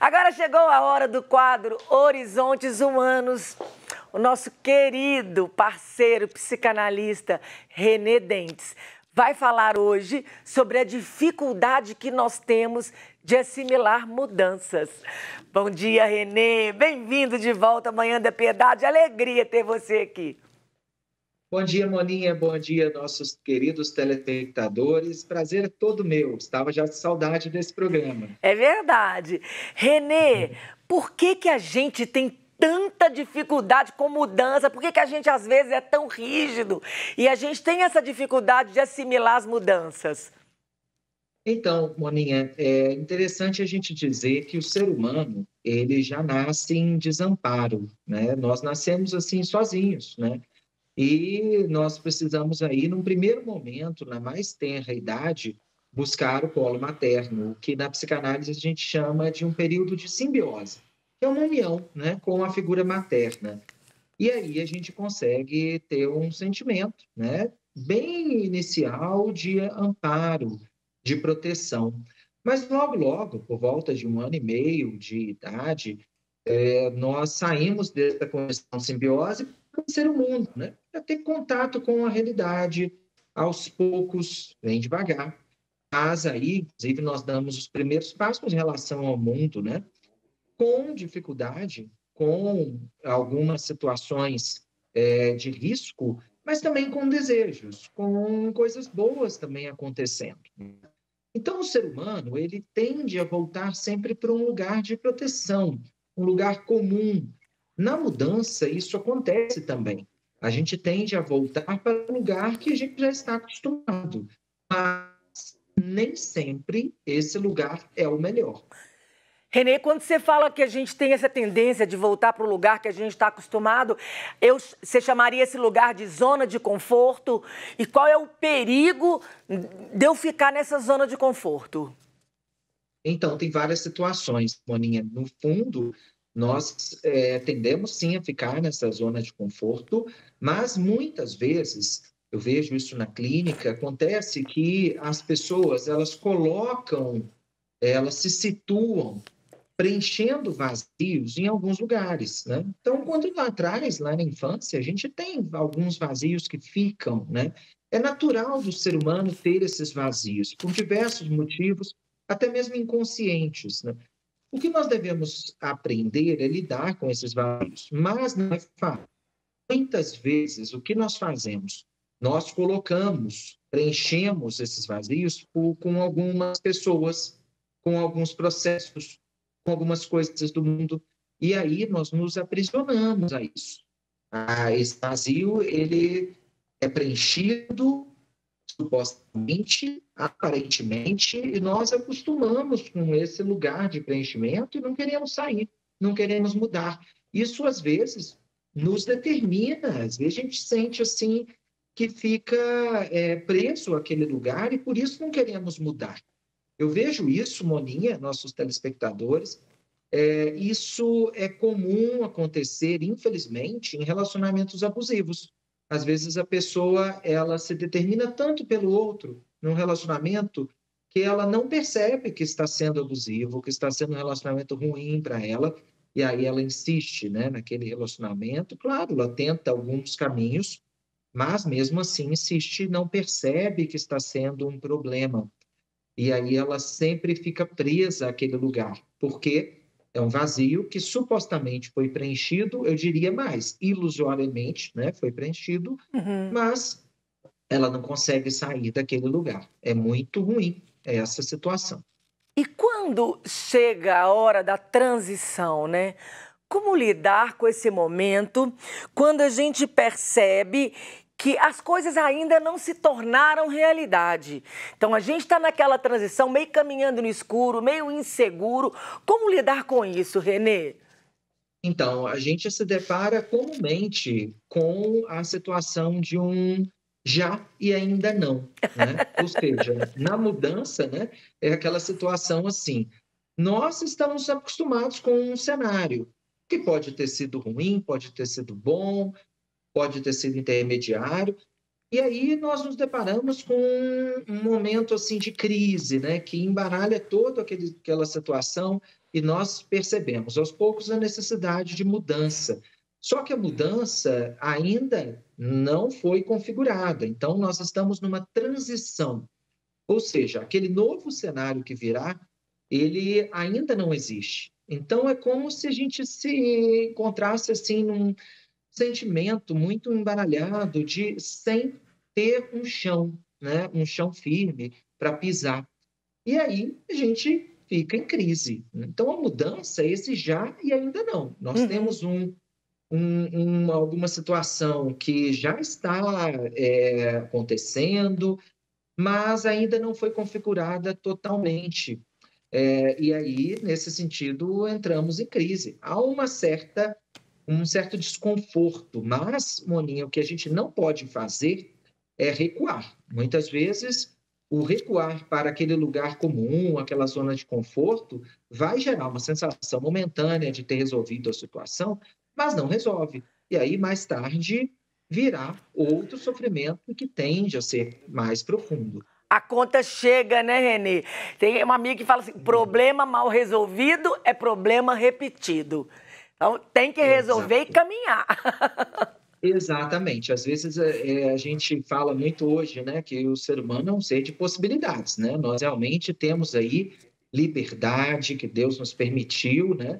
Agora chegou a hora do quadro Horizontes Humanos. O nosso querido parceiro psicanalista René Dentes vai falar hoje sobre a dificuldade que nós temos de assimilar mudanças. Bom dia, René. Bem-vindo de volta à Manhã da Piedade. Alegria ter você aqui. Bom dia, Moninha. Bom dia, nossos queridos telespectadores. Prazer é todo meu. Estava já com saudade desse programa. É verdade. René, por que a gente tem tanta dificuldade com mudança? Por que a gente, às vezes, é tão rígido e a gente tem essa dificuldade de assimilar as mudanças? Então, Moninha, é interessante a gente dizer que o ser humano, ele já nasce em desamparo, né? Nós nascemos assim sozinhos, né? E nós precisamos aí, num primeiro momento, na mais tenra idade, buscar o colo materno, o que na psicanálise a gente chama de um período de simbiose, que é uma união, né, com a figura materna. E aí a gente consegue ter um sentimento, né, bem inicial de amparo, de proteção. Mas logo, logo, por volta de 1 ano e meio de idade, nós saímos dessa condição simbiose para conhecer o mundo, né? Para ter contato com a realidade, aos poucos, bem devagar. Mas aí, inclusive, nós damos os primeiros passos em relação ao mundo, né? Com dificuldade, com algumas situações de risco, mas também com desejos, com coisas boas também acontecendo. Então, o ser humano, ele tende a voltar sempre para um lugar de proteção, um lugar comum. Na mudança, isso acontece também. A gente tende a voltar para um lugar que a gente já está acostumado, mas nem sempre esse lugar é o melhor. René, quando você fala que a gente tem essa tendência de voltar para o lugar que a gente está acostumado, você chamaria esse lugar de zona de conforto? E qual é o perigo de eu ficar nessa zona de conforto? Então, tem várias situações, Moninha. No fundo, nós tendemos sim a ficar nessa zona de conforto, mas muitas vezes, eu vejo isso na clínica, acontece que as pessoas, elas se situam preenchendo vazios em alguns lugares, né? Então, quando lá atrás, lá na infância, a gente tem alguns vazios que ficam, né? É natural do ser humano ter esses vazios, por diversos motivos, até mesmo inconscientes, né? O que nós devemos aprender é lidar com esses vazios, mas não é fácil. Muitas vezes, o que nós fazemos? Nós preenchemos esses vazios com algumas pessoas, com alguns processos, com algumas coisas do mundo, e aí nós nos aprisionamos a isso. Esse vazio, ele é preenchido supostamente, aparentemente, e nós acostumamos com esse lugar de preenchimento e não queremos sair, não queremos mudar. Isso, às vezes, nos determina, às vezes a gente sente assim que fica preso àquele lugar e por isso não queremos mudar. Eu vejo isso, Moninha, nossos telespectadores, isso é comum acontecer, infelizmente, em relacionamentos abusivos. Às vezes a pessoa ela se determina tanto pelo outro num relacionamento que ela não percebe que está sendo abusivo, que está sendo um relacionamento ruim para ela, e aí ela insiste, né, naquele relacionamento. Claro, ela tenta alguns caminhos, mas mesmo assim insiste, não percebe que está sendo um problema. E aí ela sempre fica presa àquele lugar, porque é um vazio que supostamente foi preenchido, eu diria mais, ilusoriamente, né? Foi preenchido, Uhum. mas ela não consegue sair daquele lugar. É muito ruim essa situação. E quando chega a hora da transição, né? Como lidar com esse momento quando a gente percebe que as coisas ainda não se tornaram realidade? Então a gente está naquela transição, meio caminhando no escuro, meio inseguro. Como lidar com isso, René? Então, a gente se depara comumente com a situação de um já e ainda não, né? Ou seja, na mudança, né, é aquela situação assim, nós estamos acostumados com um cenário que pode ter sido ruim, pode ter sido bom, pode ter sido intermediário, E aí nós nos deparamos com um momento assim de crise, né, que embaralha toda aquela situação e nós percebemos aos poucos a necessidade de mudança. Só que a mudança ainda não foi configurada, então nós estamos numa transição, ou seja, aquele novo cenário que virá, ele ainda não existe. Então é como se a gente se encontrasse assim num sentimento muito embaralhado de sem ter um chão, né, um chão firme para pisar. E aí a gente fica em crise. Então a mudança é esse já e ainda não. Nós Uhum. temos alguma situação que já está acontecendo, mas ainda não foi configurada totalmente. E aí, nesse sentido, entramos em crise. Há um certo desconforto, mas, Moninha, o que a gente não pode fazer é recuar. Muitas vezes, o recuar para aquele lugar comum, aquela zona de conforto, vai gerar uma sensação momentânea de ter resolvido a situação, mas não resolve. E aí, mais tarde, virá outro sofrimento que tende a ser mais profundo. A conta chega, né, Renê? Tem uma amiga que fala assim: problema mal resolvido é problema repetido. Então, tem que resolver e Exato. caminhar. Exatamente. Às vezes, a gente fala muito hoje, né, que o ser humano é um ser de possibilidades, né? Nós realmente temos aí liberdade que Deus nos permitiu, né?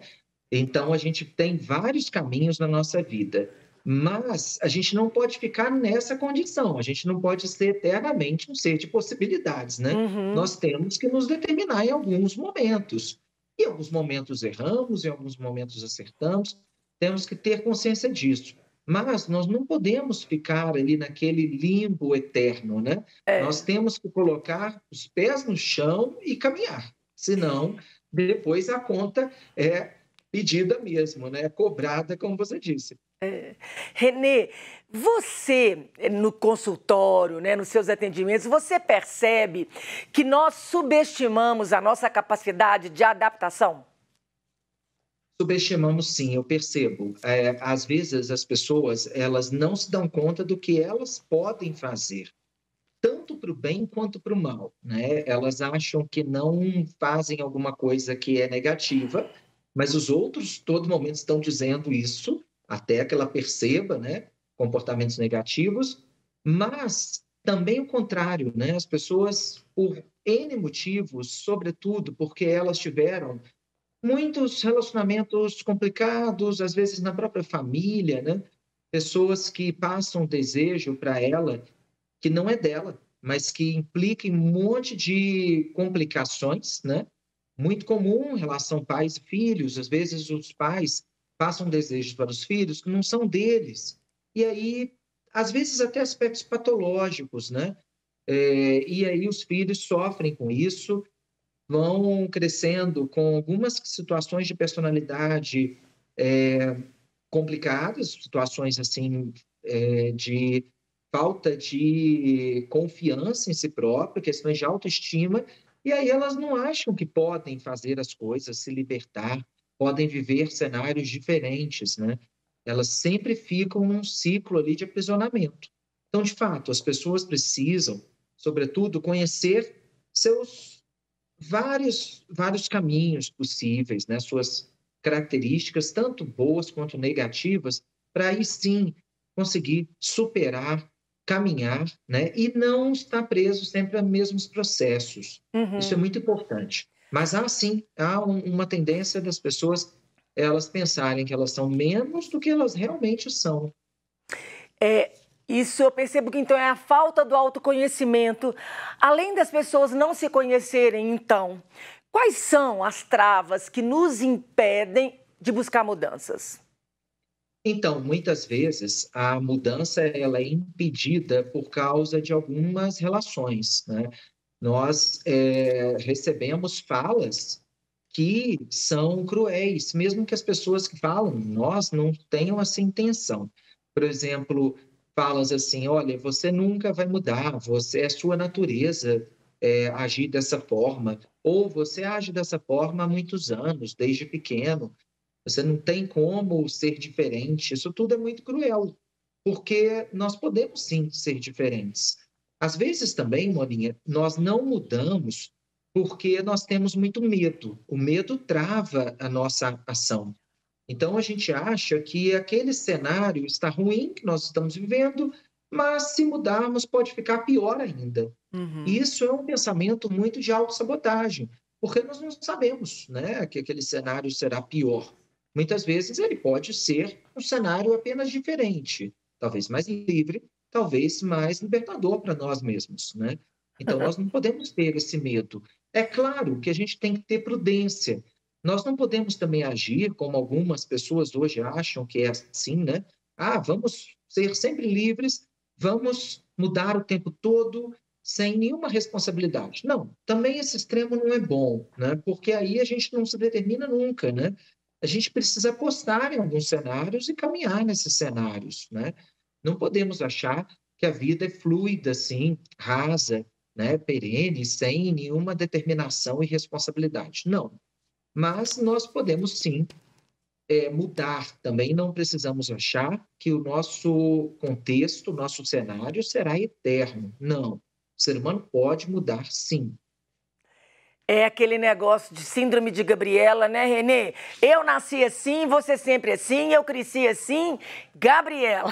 Então, a gente tem vários caminhos na nossa vida, mas a gente não pode ficar nessa condição, a gente não pode ser eternamente um ser de possibilidades, né? Uhum. Nós temos que nos determinar em alguns momentos. Em alguns momentos erramos, em alguns momentos acertamos, temos que ter consciência disso. Mas nós não podemos ficar ali naquele limbo eterno, né? Nós É. temos que colocar os pés no chão e caminhar, senão depois a conta é pedida mesmo, né? Cobrada, como você disse. Renê, você no consultório, né, nos seus atendimentos, você percebe que nós subestimamos a nossa capacidade de adaptação? Subestimamos sim, eu percebo. Às vezes as pessoas elas não se dão conta do que elas podem fazer, tanto para o bem quanto para o mal, né? Elas acham que não fazem alguma coisa que é negativa, mas os outros todo momento estão dizendo isso, até que ela perceba, né, comportamentos negativos, mas também o contrário, né? As pessoas, por N motivos, sobretudo porque elas tiveram muitos relacionamentos complicados, às vezes na própria família, né? Pessoas que passam desejo para ela que não é dela, mas que implica em um monte de complicações, né? Muito comum em relação pais e filhos. Às vezes os pais passam desejos para os filhos que não são deles. E aí, às vezes até aspectos patológicos, né? E aí os filhos sofrem com isso, vão crescendo com algumas situações de personalidade complicadas, situações assim de falta de confiança em si próprio, questões de autoestima, e aí elas não acham que podem fazer as coisas, se libertar, podem viver cenários diferentes, né? Elas sempre ficam num ciclo ali de aprisionamento. Então, de fato, as pessoas precisam, sobretudo, conhecer seus vários caminhos possíveis, né? Suas características, tanto boas quanto negativas, para aí sim conseguir superar, caminhar, né? E não estar preso sempre a mesmos processos. Isso é Uhum. muito importante. Mas há sim, uma tendência das pessoas elas pensarem que elas são menos do que elas realmente são. É, isso eu percebo que então é a falta do autoconhecimento. Além das pessoas não se conhecerem, então, quais são as travas que nos impedem de buscar mudanças? Então, muitas vezes a mudança ela é impedida por causa de algumas relações, né? Nós recebemos falas que são cruéis, mesmo que as pessoas que falam, nós não tenham essa intenção. Por exemplo, falas assim: olha, você nunca vai mudar, você é sua natureza agir dessa forma, ou você age dessa forma há muitos anos, desde pequeno, você não tem como ser diferente. Isso tudo é muito cruel. porque nós podemos sim ser diferentes. Às vezes também, Moninha, nós não mudamos porque nós temos muito medo. O medo trava a nossa ação. Então, a gente acha que aquele cenário está ruim, que nós estamos vivendo, mas se mudarmos pode ficar pior ainda. E Uhum. isso é um pensamento muito de autossabotagem, porque nós não sabemos, né, que aquele cenário será pior. Muitas vezes ele pode ser um cenário apenas diferente, talvez mais livre, talvez mais libertador para nós mesmos, né? Então, nós não podemos ter esse medo. É claro que a gente tem que ter prudência. Nós não podemos também agir como algumas pessoas hoje acham que é assim, né? Ah, vamos ser sempre livres, vamos mudar o tempo todo, sem nenhuma responsabilidade. Não, também esse extremo não é bom, né? Porque aí a gente não se determina nunca, né? A gente precisa apostar em alguns cenários e caminhar nesses cenários, né? Não podemos achar que a vida é fluida, assim, rasa, né? Perene, sem nenhuma determinação e responsabilidade. Não. Mas nós podemos sim mudar. Também não precisamos achar que o nosso contexto, o nosso cenário será eterno. Não. O ser humano pode mudar, sim. É aquele negócio de síndrome de Gabriela, né, Renê? Eu nasci assim, você sempre assim, eu cresci assim, Gabriela.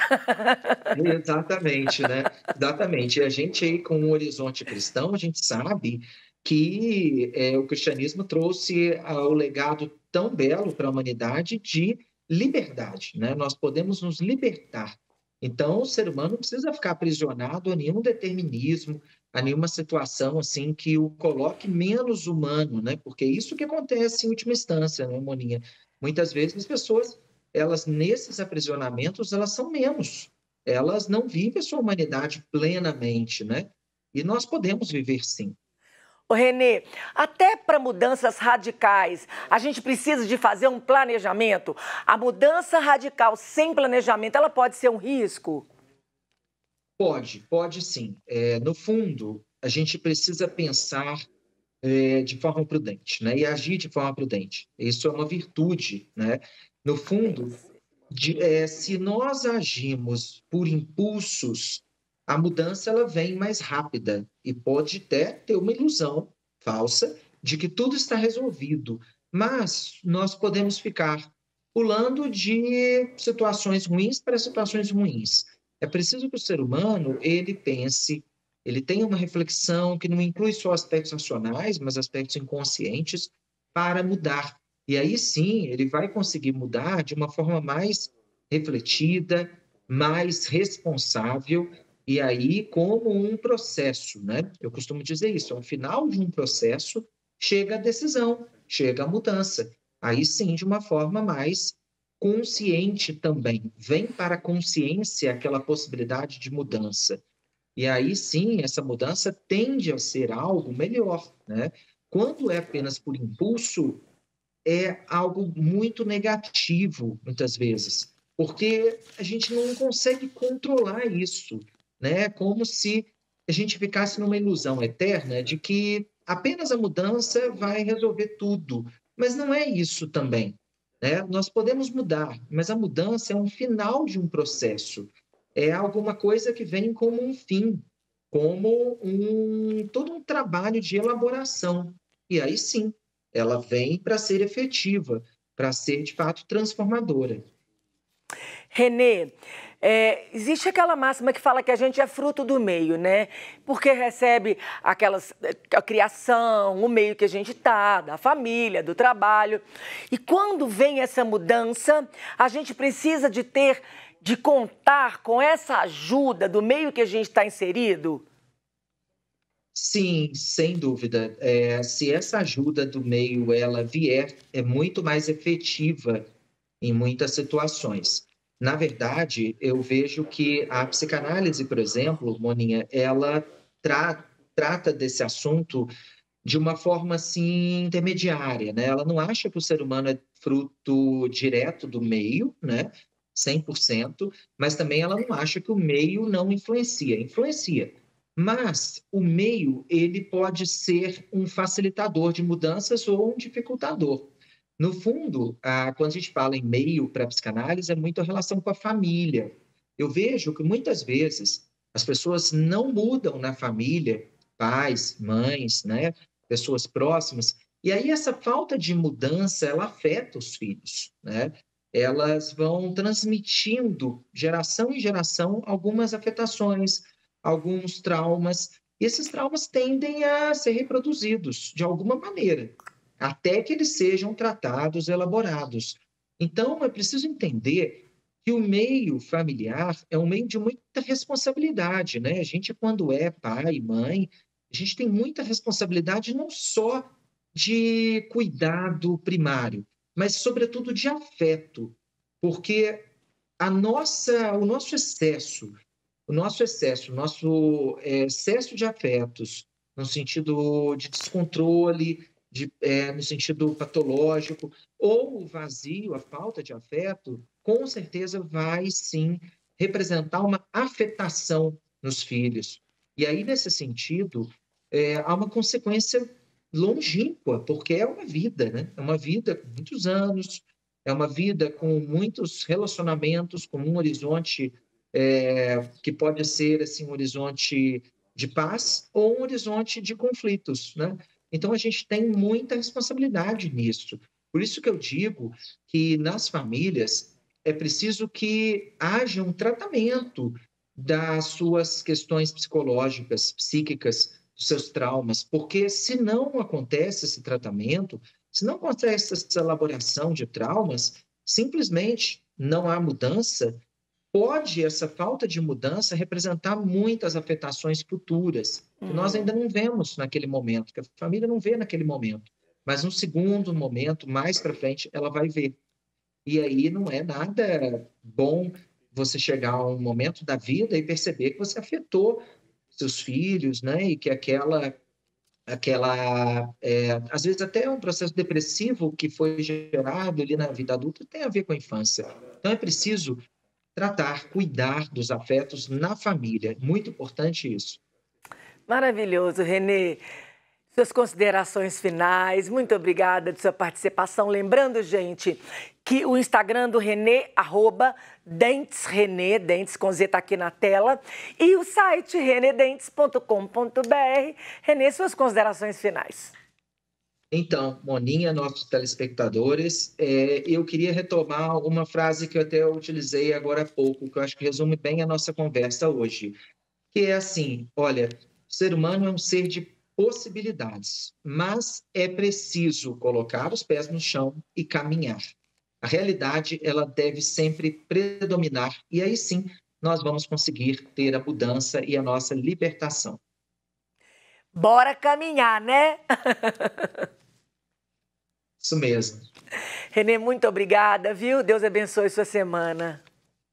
Exatamente, né? Exatamente. E a gente aí com o horizonte cristão, a gente sabe que o cristianismo trouxe o legado tão belo para a humanidade de liberdade, né? Nós podemos nos libertar. Então, o ser humano não precisa ficar aprisionado a nenhum determinismo, a nenhuma situação assim que o coloque menos humano, né? Porque é isso que acontece em última instância, né, Moninha? Muitas vezes as pessoas, elas nesses aprisionamentos, elas são menos, elas não vivem a sua humanidade plenamente, né? E nós podemos viver sim. Ô, Renê, até para mudanças radicais, a gente precisa de fazer um planejamento. A mudança radical sem planejamento, ela pode ser um risco? Pode sim. No fundo, a gente precisa pensar de forma prudente, né? E agir de forma prudente. Isso é uma virtude, né? No fundo, se nós agimos por impulsos, a mudança ela vem mais rápida e pode até ter uma ilusão falsa de que tudo está resolvido, mas nós podemos ficar pulando de situações ruins para situações ruins. É preciso que o ser humano ele pense, ele tenha uma reflexão que não inclui só aspectos racionais, mas aspectos inconscientes para mudar. E aí sim, ele vai conseguir mudar de uma forma mais refletida, mais responsável, e aí como um processo, né? Eu costumo dizer isso, ao final de um processo chega a decisão, chega a mudança. Aí sim, de uma forma mais consciente também. Vem para a consciência aquela possibilidade de mudança. E aí sim, essa mudança tende a ser algo melhor, né? Quando é apenas por impulso, é algo muito negativo, muitas vezes, porque a gente não consegue controlar isso, né? Como se a gente ficasse numa ilusão eterna de que apenas a mudança vai resolver tudo. Mas não é isso também, né? Nós podemos mudar, mas a mudança é um final de um processo, é alguma coisa que vem como um fim, como todo um trabalho de elaboração. E aí sim, ela vem para ser efetiva, para ser de fato transformadora. Renê, existe aquela máxima que fala que a gente é fruto do meio, né? Porque recebe a criação, o meio que a gente está, da família, do trabalho. E quando vem essa mudança, a gente precisa de contar com essa ajuda do meio que a gente está inserido? Sim, sem dúvida. Se essa ajuda do meio ela vier, é muito mais efetiva em muitas situações. Na verdade, eu vejo que a psicanálise, por exemplo, Moninha, ela trata desse assunto de uma forma assim intermediária, né? Ela não acha que o ser humano é fruto direto do meio, né? 100%, mas também ela não acha que o meio não influencia, influencia. Mas o meio, ele pode ser um facilitador de mudanças ou um dificultador. No fundo, quando a gente fala em meio para a psicanálise, é muito a relação com a família. Eu vejo que muitas vezes as pessoas não mudam na família, pais, mães, né, pessoas próximas, e aí essa falta de mudança, ela afeta os filhos, né? Elas vão transmitindo, geração em geração, algumas afetações, alguns traumas, e esses traumas tendem a ser reproduzidos de alguma maneira, até que eles sejam tratados, elaborados. Então, é preciso entender que o meio familiar é um meio de muita responsabilidade, né? A gente, quando é pai, mãe, a gente tem muita responsabilidade não só de cuidado primário, mas, sobretudo, de afeto, porque o nosso excesso de afetos, no sentido de descontrole, no sentido patológico, ou o vazio, a falta de afeto, com certeza vai sim representar uma afetação nos filhos. E aí, nesse sentido, há uma consequência longínqua, porque é uma vida, né? É uma vida com muitos anos, é uma vida com muitos relacionamentos, com um horizonte que pode ser assim um horizonte de paz ou um horizonte de conflitos, né? Então a gente tem muita responsabilidade nisso. Por isso que eu digo que nas famílias é preciso que haja um tratamento das suas questões psicológicas, psíquicas, dos seus traumas, porque se não acontece esse tratamento, se não acontece essa elaboração de traumas, simplesmente não há mudança. Pode essa falta de mudança representar muitas afetações futuras, que nós ainda não vemos naquele momento, que a família não vê naquele momento, mas no segundo momento, mais para frente, ela vai ver. E aí não é nada bom você chegar a um momento da vida e perceber que você afetou seus filhos, né? E que às vezes até um processo depressivo que foi gerado ali na vida adulta tem a ver com a infância. Então é preciso tratar, cuidar dos afetos na família. Muito importante isso. Maravilhoso, Renê. Suas considerações finais, muito obrigada de sua participação. Lembrando, gente, que o Instagram do Renê, @DentesRenê, Dentes com Z tá aqui na tela, e o site renedentes.com.br. Renê, suas considerações finais. Então, Moninha, nossos telespectadores, eu queria retomar uma frase que eu até utilizei agora há pouco, que eu acho que resume bem a nossa conversa hoje, que é assim: olha, o ser humano é um ser de possibilidades, mas é preciso colocar os pés no chão e caminhar. A realidade, ela deve sempre predominar, e aí sim nós vamos conseguir ter a mudança e a nossa libertação. Bora caminhar, né? Isso mesmo. Renê, muito obrigada, viu? Deus abençoe sua semana.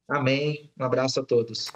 Amém. Um abraço a todos.